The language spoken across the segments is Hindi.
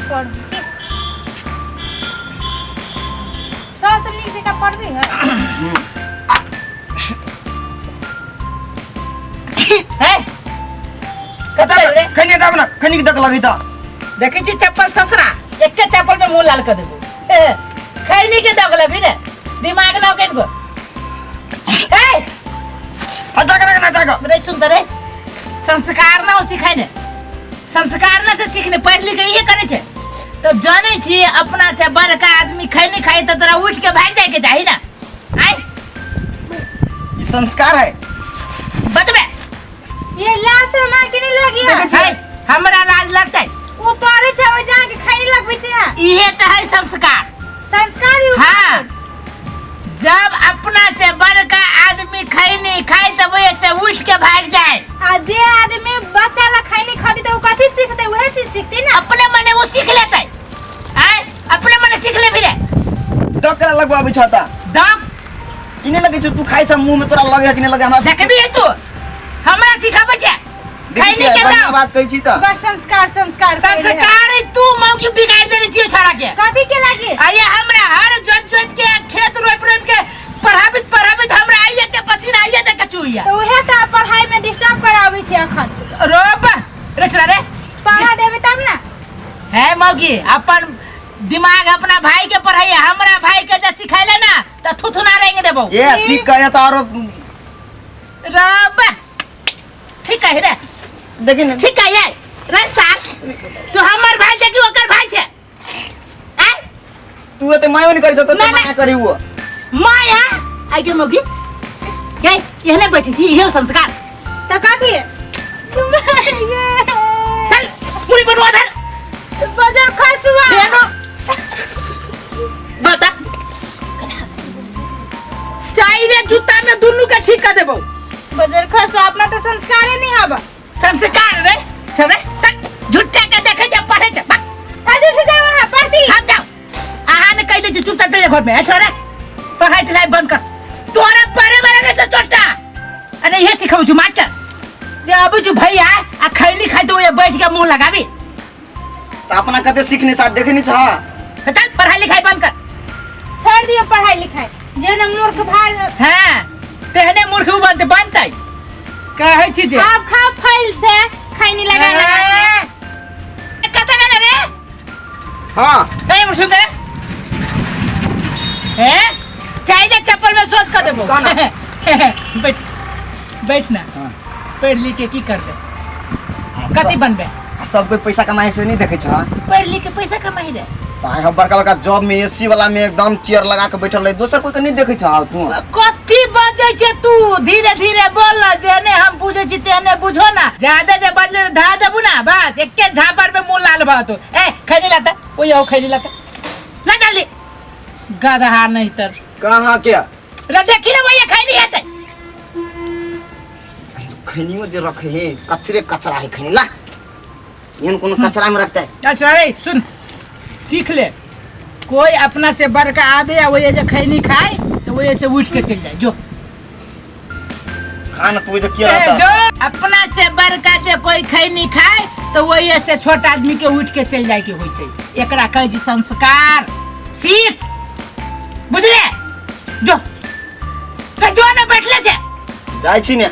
पढ़ सब लिख दे का पढ़ देगा है कता खनी दाब ना खनी के दक लगी था देखे छी चप्पल ससरा एक के चप्पल में मुंह लाल कर देबो खैनी के दक लगी रे दिमाग ना केन को ए हटा कर ना जागा रे सुंदर रे संस्कार ना सिखाई ने संस्कार ना से सीखने पढ़ लिख के ये करे छे तो जाने छी अपना से बड़का आदमी खैनी खाई तो तोरा उठ के भाग जाए के चाहिए ना आई ये संस्कार है बतबे ये लाश मां के नहीं लगी है हमरा लाज लगता है वो पढ़े छे ओ जाके खैनी लगबै छे इहे तो है संस्कार संस्कार ही हाँ जब अपना से बड़का आदमी खैनी खाए तो वो से उठ के भाग जाए आ जे आदमी बच्चा ला खैनी खाती तो कथि सीखते वही चीज सीखती ना अपने मने वो सीख लेता है हैं अपने मने सीख ले भी रे दक लगवा बिछाता दम किने लगे छ तू खाइ छ मुंह में तोरा लगे कि नहीं लगे हमरा देख भी है तू हमरा सिखाबे छे खैनी के दाम बात कहै छी त बस संस्कार संस्कार संस्कार तू मौ की बिगाड़ देने छियो छोड़ा के कथि के लागी आये हमरा हर जोत के खेत रोप के पढ़ाबित हमरा आइए के पसीना आइए के चुइया तो उहे त पढ़ाई में डिस्टर्ब कराबै छी अखन रोप रे छोरा रे पढ़ा देबे तब ना है मौगी अपन दिमाग अपना भाई के पढ़ाई हमरा भाई के जे सिखाइले ना त थुथुना रेंग देबो ये ठीक कहया त और रब ठीक है रे देखिन ठीक है रे साल तू हमर भाई छे कि ओकर भाई छे हैं तू ते मायो नहीं करै छ त माया करी वो माया आई के मौगी के यहने बैठी छी इहे संस्कार त कथि चल मुड़ी बनवा दे बाजार खसुआ देनो बता चाहिए जूता में दोनों के ठीक कर देबो बाजार खसुआ अपना तो संस्कार नहीं हबा संस्कार रे चले तक झूठा के देखे जा पढ़े जा अरे से जा वहां पढ़ती हम जाओ आहा ने कह दे चुप चल घर में है छोरा पढ़ाई चलाई बंद कर तोरा पढ़े वाला के छोटा अरे ये सिखाऊ जो मास्टर जे अब जो भैया आ खैनी खाई तो ये बैठ के मुंह लगाबी त अपना कते सीखने साथ देखनी छ चल पढ़ाई लिखाई बंद कर छोड़ दियो पढ़ाई लिखाई जेना मूर्ख भाई हां तेहने मूर्ख बनते कहै छी जे आप खा फाइल से खैनी लगा कत गेल रे हां नहीं मुसुदे हैं चाहिए चप्पल में सोच कर देबो बैठ बैठ ना पढ़ लिख के की करते कति बनबे सब कोई पैसा कमाए से नहीं देखे छ पढ़ लिख के पैसा कमाई रे ताय हम बड़का जॉब में एसी वाला में एकदम चेयर लगा के बैठल रहे दोसर कोई के नहीं देखे छ तू कति बजे छे तू धीरे धीरे बोल ना जेने हम बुझे छी तेने बुझो ना ज्यादा जे बजले धा देबू ना बस एके झापर पे मुंह लाल भा तो ए खैनी लाता ओए आओ खैनी लाता ला जल्दी गधा नहीं तर कहां क्या रे देखी रे भैया खैनी हेतै खैनी में जे रखे है कचरे कचरा है खैनी ला यन कोनो कचरा में रखता है अच्छा रे सुन सीख ले कोई अपना से बड़का आवे या वो जे खैनी खाए तो वो से उठ के चल जाए जो खाना तू जो किया जो रहता अपना से बड़का जे कोई खैनी खाए तो वो से छोटा आदमी के उठ के चल जाए के होई छै एकरा कहै छी संस्कार सीख बुझले जो के जो ने बैठले छे जाय छी ने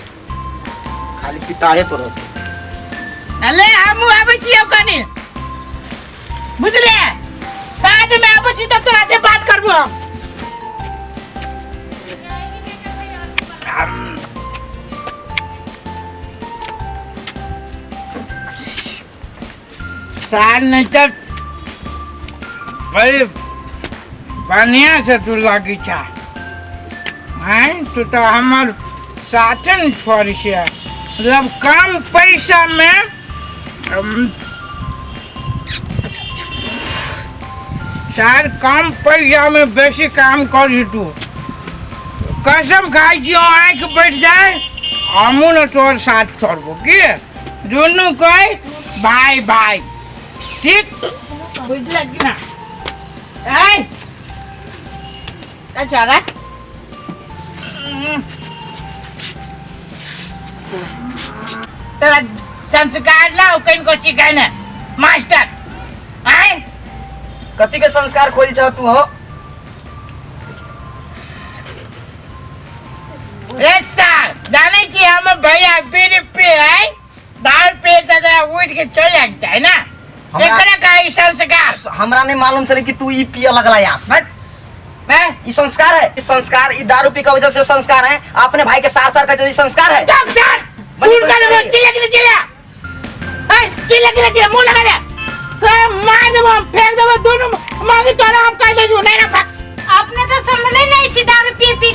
खाली पिताए पर होते अले हमू आबै छी कनी बुझले साँझ में आबै छी त तोरा से बात करबो साल नहीं तो बड़ी बढ़िया से तू लगी था हैं तू तो हमार साथन छोड़ से मतलब कम पैसा में शायद कम पैसा में बेसी काम कर तू कसम खाई जो आँख बैठ जाए हमू न तोर साथ छोड़बो की दोनों कोई भाई भाई ठीक बुझल कि ना ए क्या रहा तेरा संस्कार लाओ कहीं को सिखाने मास्टर आए कथी के संस्कार खोजी छ तू हो? ए सर जाने छी हम भैया बीड़ी पे है दारू पे तक उठ के चल जाता है ना एकरा का ई संस्कार हमरा नहीं मालूम चले कि तू ई पिया लगला यार। मैं ये संस्कार है, इस संस्कार ये दारू पी का वजह से संस्कार है। अपने भाई के सार का जो संस्कार है। चुप सर फूल का दो चिल्ला के चिल्ला ए चिल्ला के चिल्ला मुंह लगा दे तो मार दे हम फेंक दे दोनों मांगी तोरा हम कह दे नहीं ना आपने तो संभले नहीं थी दारू पी पी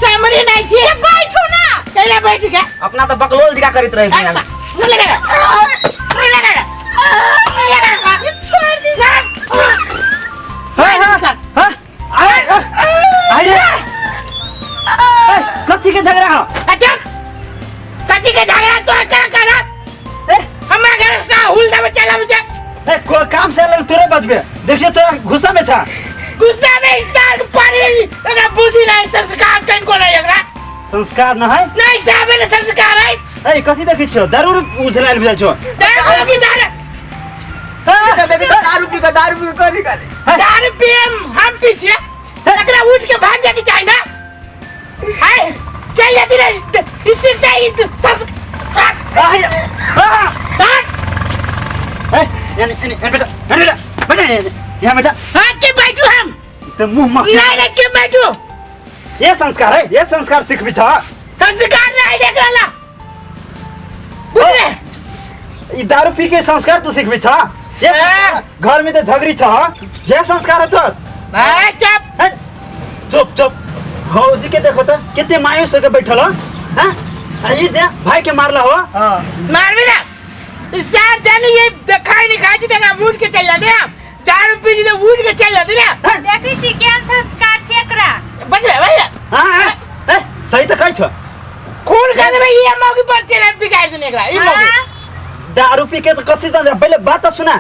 समरी नहीं थी बैठो ना चला बैठ गया अपना तो बकलोल जिका करित रहे दुनिया में। मुंह लगा मुंह लगा छोड़ दी सर हां सर अरे कथी के झगड़ा हो? अच्छा कथी के झगड़ा तो क्या करा हमरा घर का हुलदा में चला मुझे को काम से अलग तोरे बचबे देखिए तोरा गुस्सा में छा गुस्सा में स्टार पानी एकरा बुद्धि नहीं संस्कार कहीं को नहीं एकरा संस्कार न है नहीं साहब ने संस्कार है ए कथी देखै छियो दारू उझलाल बुझा छो दारू की दारू पी का निकाले। दारू पीएम हम पीछे एकरा उठ के भाग जाके चाहिए ना हाय चल जाती रे इससे चाहिए संस्कार यानी बेटा यहाँ बेटा हाँ के बैठू हम तो मुंह मत नहीं के बैठू ये संस्कार है ये संस्कार सीख भी छा संस्कार नहीं देख रहा बुझले ये दारू पी के संस्कार तू सीख भी छा ये घर में तो झगड़ी छा ये संस्कार है तो चुप चुप चुप भौजी के देखो तो कितने मायूस होके बैठल हो हां ये जे भाई के मारला हो मार भी ना इस सार जाने ये दिखाई नहीं खाई थी ना उठ के चल जाते आप दारू पी जी तो उठ के चल जाते ना देखी थी क्या संस्कार छेकरा बच भैया हां सही तो कह छो खून का दे ये मौके पर चला बिगाड़ देने का ये मौके दारू पी के तो कथी समझ पहले बात तो सुना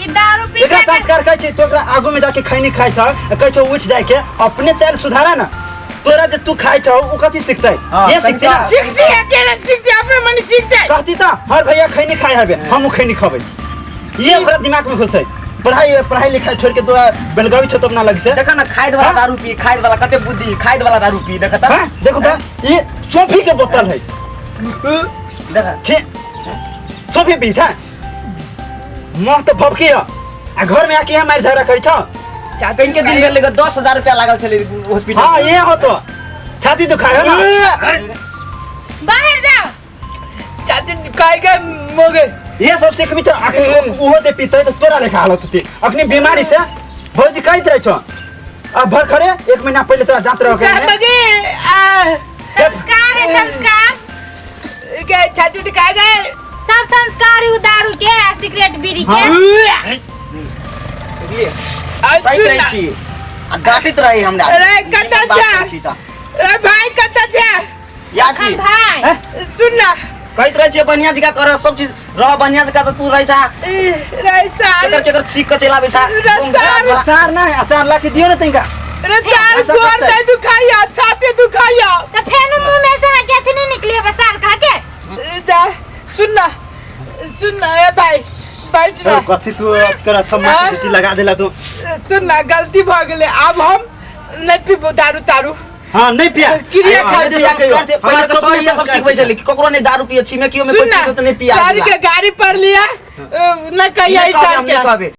ये दारू पी एकरा संस्कार कहै छै तोरा आगू में जाके खैनी खाइ छ कहै छ उठ जाय के अपने चाल सुधारा ना तोरा जे तू खाइ छ उ कथी सिखतै ये सिखतै ना सीखती है तेरा सीखती अपने मन सीखते कहती त हर भैया खैनी खाइ हबे हम खैनी खबै ये ओकरा दिमाग में घुसतै पढ़ाई लिखाई छोड़ के तो बेलगावी छ तो अपना लग से देखा ना खाइद वाला दारू पी खाइद वाला कते बुद्धि खाइद वाला दारू पी देखा ता देखो तो ये सोफी के बोतल है देखा छे सोफी पी था मोह तो भबकी है आ घर में आके मार झगड़ा करै छ कहीं के दिन में 10,000 रुपया लागल छले हॉस्पिटल। हां ये हो तो छाती दुखाय हो ना बाहर जाओ चाची काय का मोगे ये सब सीख भी तो आखिर वो दे पीते तो तोरा लेखा हालत होती अपनी बीमारी से भौजी कहत रह छ अब भर खरे 1 महीना पहले तोरा जात रह के मगे संस्कार है संस्कार क्या चाची दिखाए गए सब संस्कार है दारू के सिगरेट बीड़ी के कहत रही छी आ गाटित रही हमरा। अरे कता जा अरे भाई कता जा या छी भाई सुन ना कहत रही छी बनिया जका कर सब चीज रह बनिया जका तो तू रही छा रे साल केकर सीख के चलावे छा अचार ना अचार ला के दियो ना तंका रे साल गोर दे दुखाइया छाती दुखाइया तो फिर मुंह में से हट नहीं निकली बसार खा के जा सुन ना ए भाई बैठ ना कथी तू कर सब माटी चिट्टी लगा देला तू सुन ना गलती भ गेले अब हम नहीं पीबो दारू तारू हां नहीं पिया क्रिया खा दे पहले तो सब ये सब सीखबै छले कि ककरो नहीं दारू पिए छी में कियो में कोई चीज तो नहीं पिया सर के गाड़ी पर लिया न कहिया नहीं सर कहबे